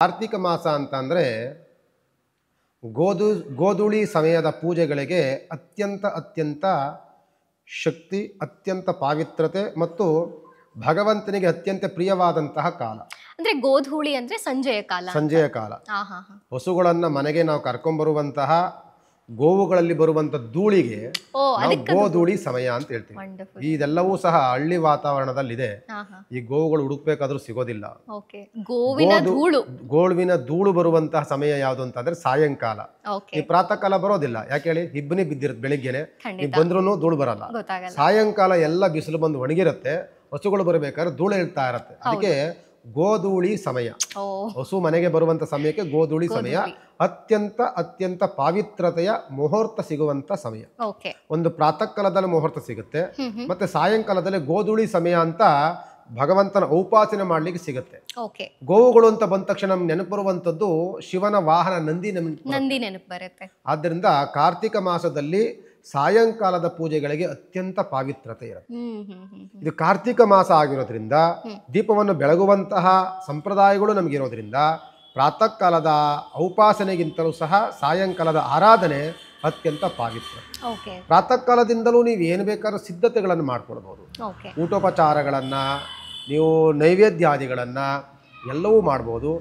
ಕಾರ್ತಿಕ ಮಾಸ ಅಂತಂದರೆ ಗೋಧೂಳಿ ಸಮಯದ ಪೂಜೆಗಳಿಗೆ ಅತ್ಯಂತ ಶಕ್ತಿ, ಅತ್ಯಂತ ಪಾವಿತ್ರತೆ ಮತ್ತು ಭಗವಂತನಿಗೆ ಅತ್ಯಂತ ಪ್ರಿಯವಾದಂತಹ ಕಾಲ. ಅಂದ್ರೆ ಗೋಧೂಳಿ ಅಂದ್ರೆ ಸಂಜೆಯ ಕಾಲ. ಹಸುಗಳನ್ನು ಮನೆಗೆ ನಾವು ಕರ್ಕೊಂಡ್ಬರುವಂತಹ ಗೋವುಗಳಲ್ಲಿ ಬರುವಂತ ಧೂಳಿಗೆ ನಾವು ಗೋಧೂಳಿ ಸಮಯ ಅಂತ ಹೇಳ್ತೀವಿ. ಇದೆಲ್ಲವೂ ಸಹ ಹಳ್ಳಿ ವಾತಾವರಣದಲ್ಲಿದೆ. ಈ ಗೋವುಗಳು ಹುಡುಕ್ಬೇಕಾದ್ರೂ ಸಿಗೋದಿಲ್ಲ. ಗೋವಿನ ಧೂಳು ಬರುವಂತಹ ಸಮಯ ಯಾವುದು ಅಂತಂದ್ರೆ ಸಾಯಂಕಾಲ. ಈ ಪ್ರಾತಃ ಕಾಲ ಬರೋದಿಲ್ಲ. ಯಾಕೆ ಹೇಳಿ, ಇಬ್ಬನಿ ಬಿದ್ದಿರುತ್ತೆ ಬೆಳಿಗ್ಗೆನೆ, ನೀವು ಬಂದ್ರೂ ಧೂಳು ಬರಲ್ಲ. ಸಾಯಂಕಾಲ ಎಲ್ಲ ಬಿಸಿಲು ಬಂದು ಒಣಗಿರುತ್ತೆ, ಹಸುಗಳು ಬರಬೇಕಾದ್ರೆ ಧೂಳು ಇರ್ತಾ ಇರತ್ತೆ. ಅದಕ್ಕೆ ಗೋಧೂಳಿ ಸಮಯ, ಹಸು ಮನೆಗೆ ಬರುವಂತ ಸಮಯಕ್ಕೆ ಗೋಧೂಳಿ ಸಮಯ. ಅತ್ಯಂತ ಪಾವಿತ್ರತೆಯ ಮುಹೂರ್ತ ಸಿಗುವಂತ ಸಮಯ. ಒಂದು ಪ್ರಾತಃ ಕಾಲದಲ್ಲಿ ಮುಹೂರ್ತ ಸಿಗುತ್ತೆ, ಮತ್ತೆ ಸಾಯಂಕಾಲದಲ್ಲಿ ಗೋಧೂಳಿ ಸಮಯ ಅಂತ ಭಗವಂತನ ಉಪಾಸನೆ ಮಾಡ್ಲಿಕ್ಕೆ ಸಿಗುತ್ತೆ. ಗೋವುಗಳು ಅಂತ ಬಂದ ತಕ್ಷಣ ನಮ್ಗೆ ನೆನಪು ಬರುವಂತದ್ದು ಶಿವನ ವಾಹನ ನಂದಿ ನೆನಪು ಬರುತ್ತೆ. ಆದ್ದರಿಂದ ಕಾರ್ತಿಕ ಮಾಸದಲ್ಲಿ ಸಾಯಂಕಾಲದ ಪೂಜೆಗಳಿಗೆ ಅತ್ಯಂತ ಪಾವಿತ್ರತೆ ಇರುತ್ತೆ. ಇದು ಕಾರ್ತಿಕ ಮಾಸ ಆಗಿರೋದ್ರಿಂದ ದೀಪವನ್ನು ಬೆಳಗುವಂತಹ ಸಂಪ್ರದಾಯಗಳು ನಮಗಿರೋದ್ರಿಂದ ಪ್ರಾತಃ ಕಾಲದ ಉಪಾಸನೆಗಿಂತಲೂ ಸಹ ಸಾಯಂಕಾಲದ ಆರಾಧನೆ ಅತ್ಯಂತ ಪಾವಿತ್ರ. ಪ್ರಾತಃ ಕಾಲದಿಂದಲೂ ನೀವು ಏನು ಬೇಕಾದ್ರೂ ಸಿದ್ಧತೆಗಳನ್ನು ಮಾಡ್ಕೊಳ್ಬಹುದು. ಊಟೋಪಚಾರಗಳನ್ನ, ನೀವು ನೈವೇದ್ಯಾದಿಗಳನ್ನ ಎಲ್ಲವೂ ಮಾಡ್ಬೋದು.